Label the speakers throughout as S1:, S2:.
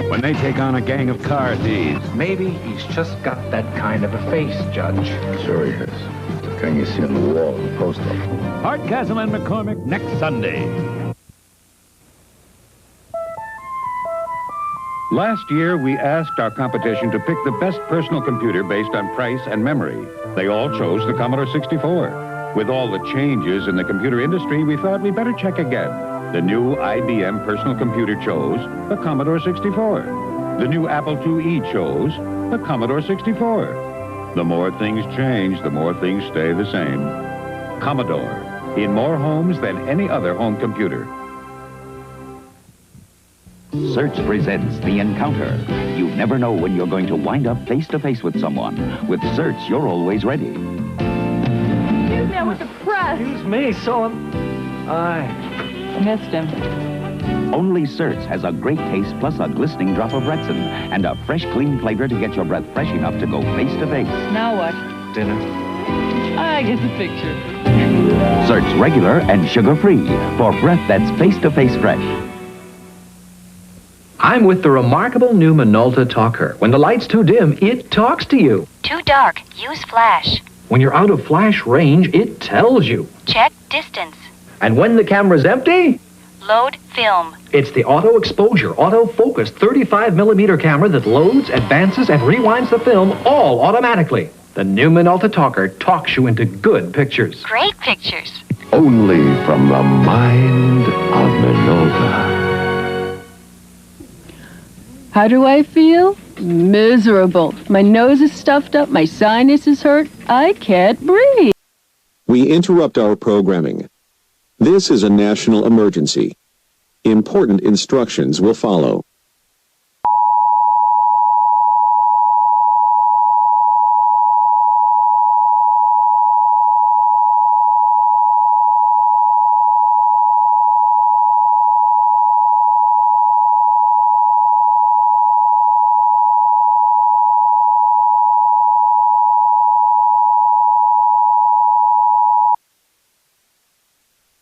S1: when they take on a gang of car thieves.
S2: Maybe he's just got that kind of a face, Judge.
S3: Sure he has. The kind you see on the wall of the post office.
S1: Hardcastle and McCormick next Sunday. Last year, we asked our competition to pick the best personal computer based on price and memory. They all chose the Commodore 64. With all the changes in the computer industry, we thought we'd better check again. The new IBM personal computer chose the Commodore 64. The new Apple IIe chose the Commodore 64. The more things change, the more things stay the same. Commodore, in more homes than any other home computer.
S4: Search presents The Encounter. You never know when you're going to wind up face-to-face with someone. With Search, you're always ready.
S5: Excuse me, I'm with the press.
S2: Excuse me, so I
S5: missed him.
S4: Only Search has a great taste plus a glistening drop of Retsin and a fresh, clean flavor to get your breath fresh enough to go face-to-face.
S5: Now what?
S2: Dinner.
S5: I get the picture.
S4: Search regular and sugar-free for breath that's face-to-face fresh.
S2: I'm with the remarkable new Minolta Talker. When the light's too dim, it talks to you.
S6: Too dark. Use flash.
S2: When you're out of flash range, it tells you.
S6: Check distance.
S2: And when the camera's empty,
S6: Load film.
S2: it's the auto exposure, auto focus 35mm camera that loads, advances, and rewinds the film all automatically. The new Minolta Talker talks you into good pictures.
S6: Great pictures.
S3: Only from the mind of Minolta.
S5: How do I feel? Miserable. My nose is stuffed up, my sinuses hurt, I can't breathe.
S7: We interrupt our programming. This is a national emergency. Important instructions will follow.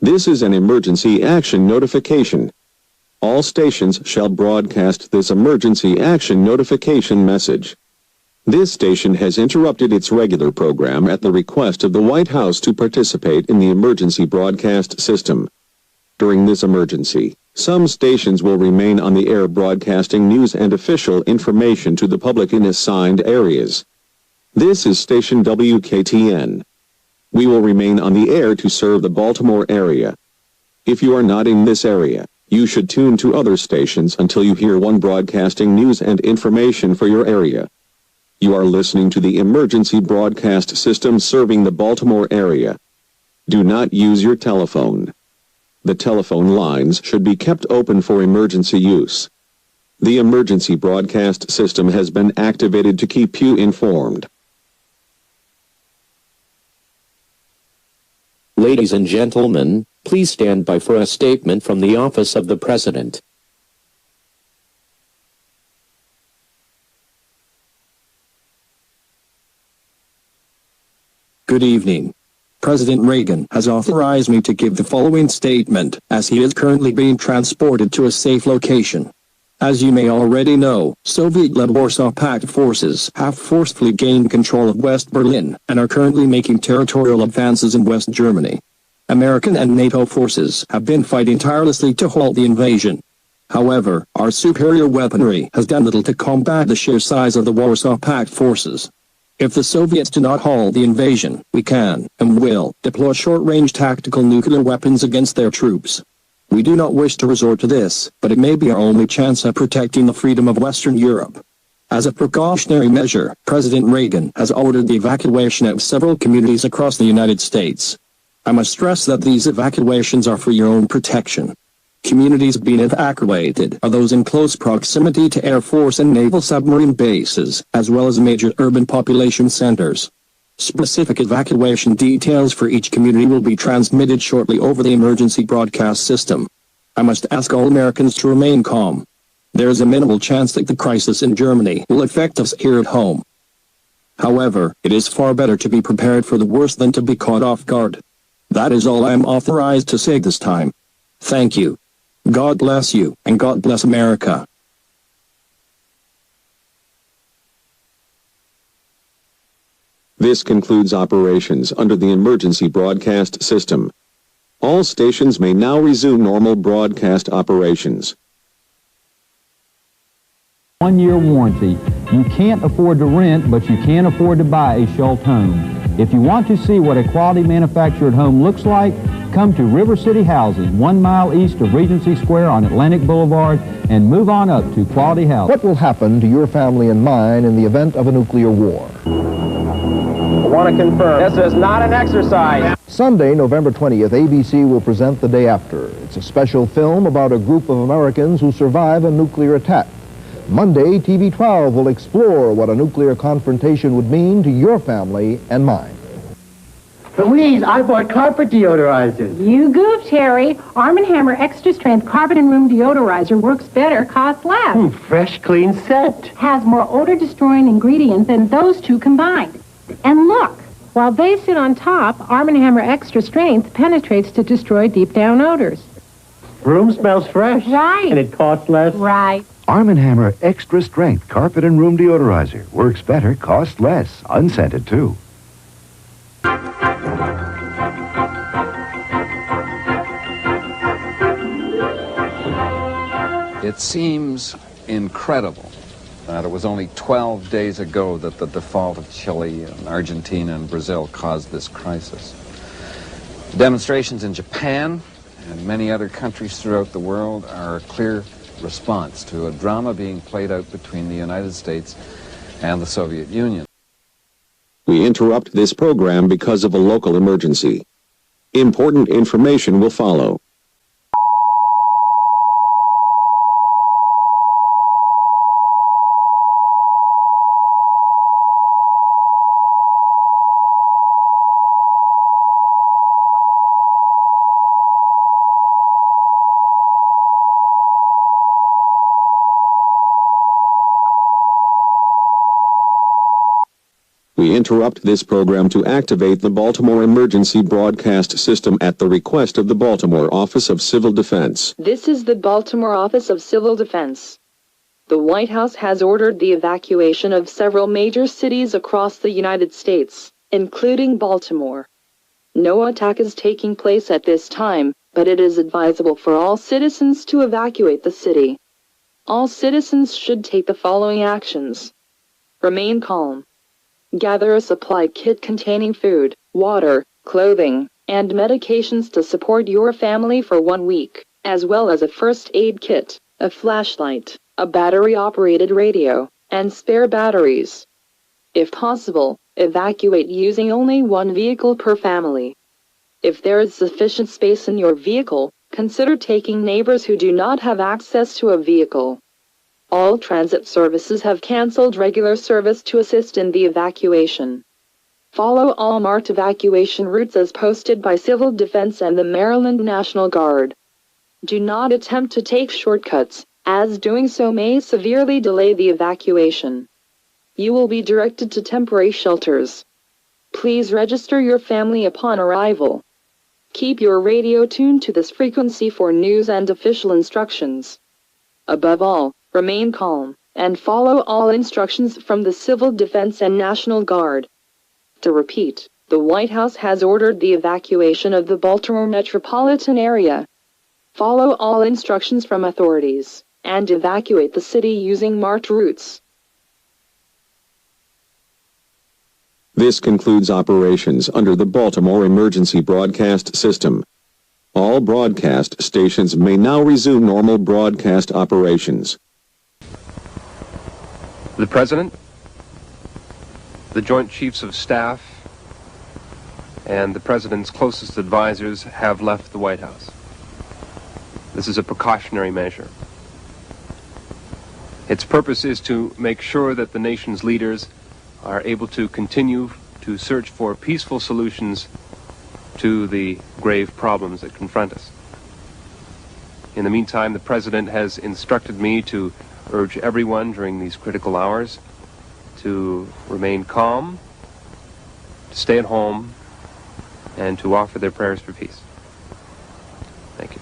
S7: This is an emergency action notification. All stations shall broadcast this emergency action notification message. This station has interrupted its regular program at the request of the White House to participate in the emergency broadcast system. During this emergency, some stations will remain on the air broadcasting news and official information to the public in assigned areas. This is station WKTN. We will remain on the air to serve the Baltimore area. If you are not in this area, you should tune to other stations until you hear one broadcasting news and information for your area. You are listening to the emergency broadcast system serving the Baltimore area. Do not use your telephone. The telephone lines should be kept open for emergency use. The emergency broadcast system has been activated to keep you informed.
S8: Ladies and gentlemen, please stand by for a statement from the Office of the President. Good evening. President Reagan has authorized me to give the following statement, as he is currently being transported to a safe location. As you may already know, Soviet-led Warsaw Pact forces have forcefully gained control of West Berlin and are currently making territorial advances in West Germany. American and NATO forces have been fighting tirelessly to halt the invasion. However, our superior weaponry has done little to combat the sheer size of the Warsaw Pact forces. If the Soviets do not halt the invasion, we can, and will, deploy short-range tactical nuclear weapons against their troops. We do not wish to resort to this, but it may be our only chance at protecting the freedom of Western Europe. As a precautionary measure, President Reagan has ordered the evacuation of several communities across the United States. I must stress that these evacuations are for your own protection. Communities being evacuated are those in close proximity to Air Force and naval submarine bases, as well as major urban population centers. Specific evacuation details for each community will be transmitted shortly over the emergency broadcast system. I must ask all Americans to remain calm. There is a minimal chance that the crisis in Germany will affect us here at home. However, it is far better to be prepared for the worst than to be caught off guard. That is all I am authorized to say this time. Thank you. God bless you, and God bless America.
S7: This concludes operations under the emergency broadcast system. All stations may now resume normal broadcast operations.
S9: 1-year warranty. You can't afford to rent, but you can afford to buy a Schultz home. If you want to see what a quality manufactured home looks like, come to River City Housing, 1 mile east of Regency Square on Atlantic Boulevard, and move on up to Quality Housing.
S10: What will happen to your family and mine in the event of a nuclear war?
S11: I want to confirm, this is not an exercise.
S10: Sunday, November 20th, ABC will present The Day After. It's a special film about a group of Americans who survive a nuclear attack. Monday, TV 12 will explore what a nuclear confrontation would mean to your family and mine.
S12: Louise, I bought carpet deodorizers.
S13: You goofed, Harry. Arm & Hammer Extra Strength Carpet and Room Deodorizer works better, costs less.
S12: Fresh, clean scent.
S13: Has more odor-destroying ingredients than those two combined. And look, while they sit on top, Arm & Hammer Extra Strength penetrates to destroy deep-down odors.
S12: Room smells fresh.
S13: Right.
S12: And it costs less.
S13: Right.
S14: Arm & Hammer Extra Strength Carpet and Room Deodorizer. Works better, costs less. Unscented, too.
S15: It seems incredible that it was only 12 days ago that the default of Chile and Argentina and Brazil caused this crisis. Demonstrations in Japan and many other countries throughout the world are a clear response to a drama being played out between the United States and the Soviet Union.
S7: We interrupt this program because of a local emergency. Important information will follow. We interrupt this program to activate the Baltimore Emergency Broadcast System at the request of the Baltimore Office of Civil Defense.
S16: This is the Baltimore Office of Civil Defense. The White House has ordered the evacuation of several major cities across the United States, including Baltimore. No attack is taking place at this time, but it is advisable for all citizens to evacuate the city. All citizens should take the following actions. Remain calm. Gather a supply kit containing food, water, clothing, and medications to support your family for 1 week, as well as a first aid kit, a flashlight, a battery-operated radio, and spare batteries. If possible, evacuate using only one vehicle per family. If there is sufficient space in your vehicle, consider taking neighbors who do not have access to a vehicle. All transit services have canceled regular service to assist in the evacuation. Follow all marked evacuation routes as posted by Civil Defense and the Maryland National Guard. Do not attempt to take shortcuts, as doing so may severely delay the evacuation. You will be directed to temporary shelters. Please register your family upon arrival. Keep your radio tuned to this frequency for news and official instructions. Above all, remain calm, and follow all instructions from the Civil Defense and National Guard. To repeat, the White House has ordered the evacuation of the Baltimore metropolitan area. Follow all instructions from authorities, and evacuate the city using marked routes.
S7: This concludes operations under the Baltimore Emergency Broadcast System. All broadcast stations may now resume normal broadcast operations.
S17: The President, the Joint Chiefs of Staff, and the President's closest advisors have left the White House. This is a precautionary measure. Its purpose is to make sure that the nation's leaders are able to continue to search for peaceful solutions to the grave problems that confront us. In the meantime, the President has instructed me to urge everyone during these critical hours to remain calm, to stay at home, and to offer their prayers for peace. Thank you.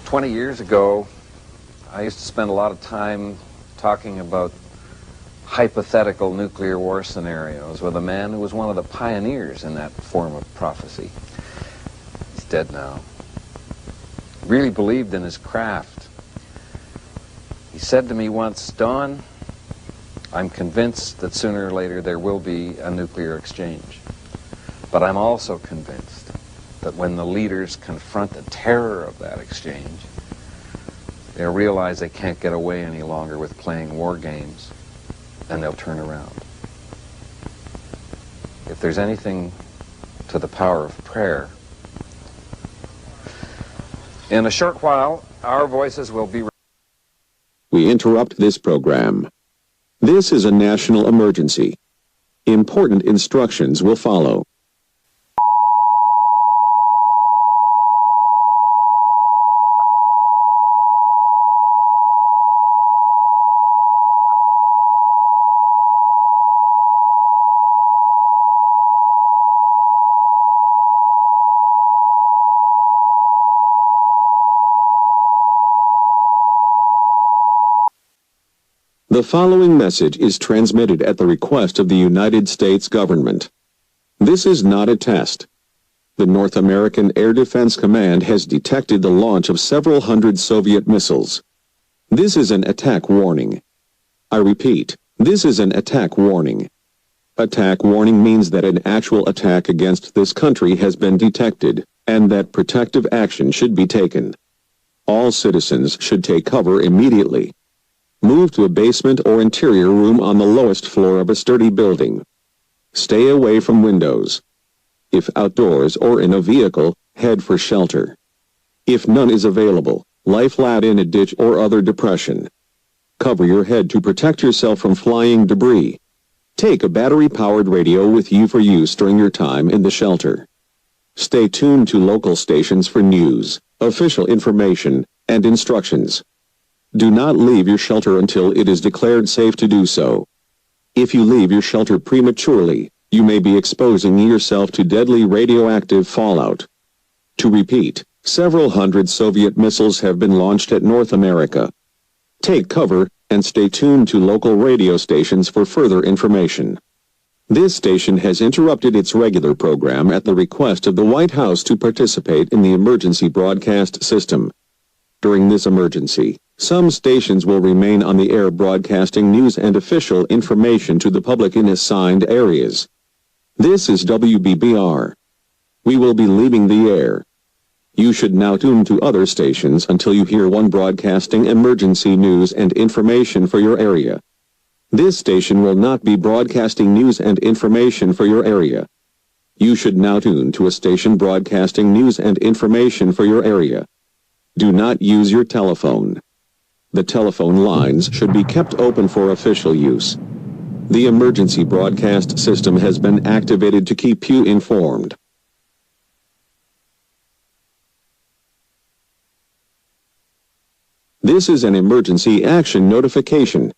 S15: 20 years ago, I used to spend a lot of time talking about hypothetical nuclear war scenarios with a man who was one of the pioneers in that form of prophecy. He's dead now. He really believed in his craft. He said to me once, "Don, I'm convinced that sooner or later there will be a nuclear exchange. But I'm also convinced that when the leaders confront the terror of that exchange, they'll realize they can't get away any longer with playing war games, and they'll turn around." If there's anything to the power of prayer, in a short while, our voices will be...
S7: We interrupt this program. This is a national emergency. Important instructions will follow. The following message is transmitted at the request of the United States government. This is not a test. The North American Air Defense Command has detected the launch of several hundred Soviet missiles. This is an attack warning. I repeat, this is an attack warning. Attack warning means that an actual attack against this country has been detected, and that protective action should be taken. All citizens should take cover immediately. Move to a basement or interior room on the lowest floor of a sturdy building. Stay away from windows. If outdoors or in a vehicle, head for shelter. If none is available, lie flat in a ditch or other depression. Cover your head to protect yourself from flying debris. Take a battery-powered radio with you for use during your time in the shelter. Stay tuned to local stations for news, official information, and instructions. Do not leave your shelter until it is declared safe to do so. If you leave your shelter prematurely, you may be exposing yourself to deadly radioactive fallout. To repeat, several hundred Soviet missiles have been launched at North America. Take cover, and stay tuned to local radio stations for further information. This station has interrupted its regular program at the request of the White House to participate in the emergency broadcast system. During this emergency, some stations will remain on the air broadcasting news and official information to the public in assigned areas. This is WBBR. We will be leaving the air. You should now tune to other stations until you hear one broadcasting emergency news and information for your area. This station will not be broadcasting news and information for your area. You should now tune to a station broadcasting news and information for your area. Do not use your telephone. The telephone lines should be kept open for official use. The emergency broadcast system has been activated to keep you informed. This is an emergency action notification.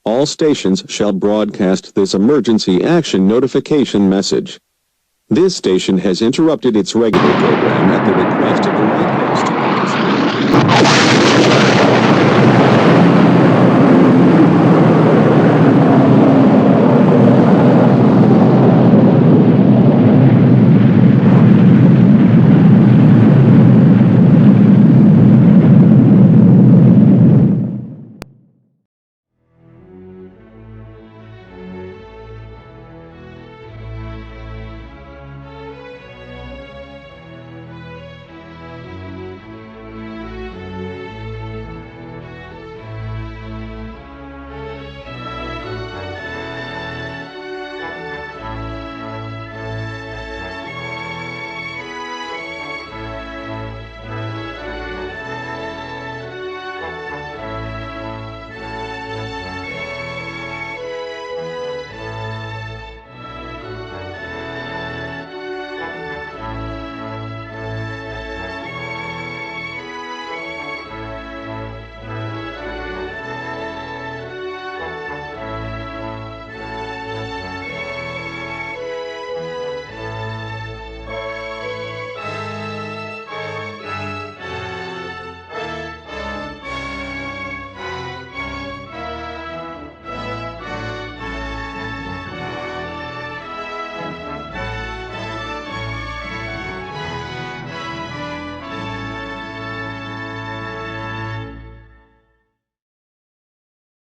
S7: All stations shall broadcast this emergency action notification message. This station has interrupted its regular program at the request of the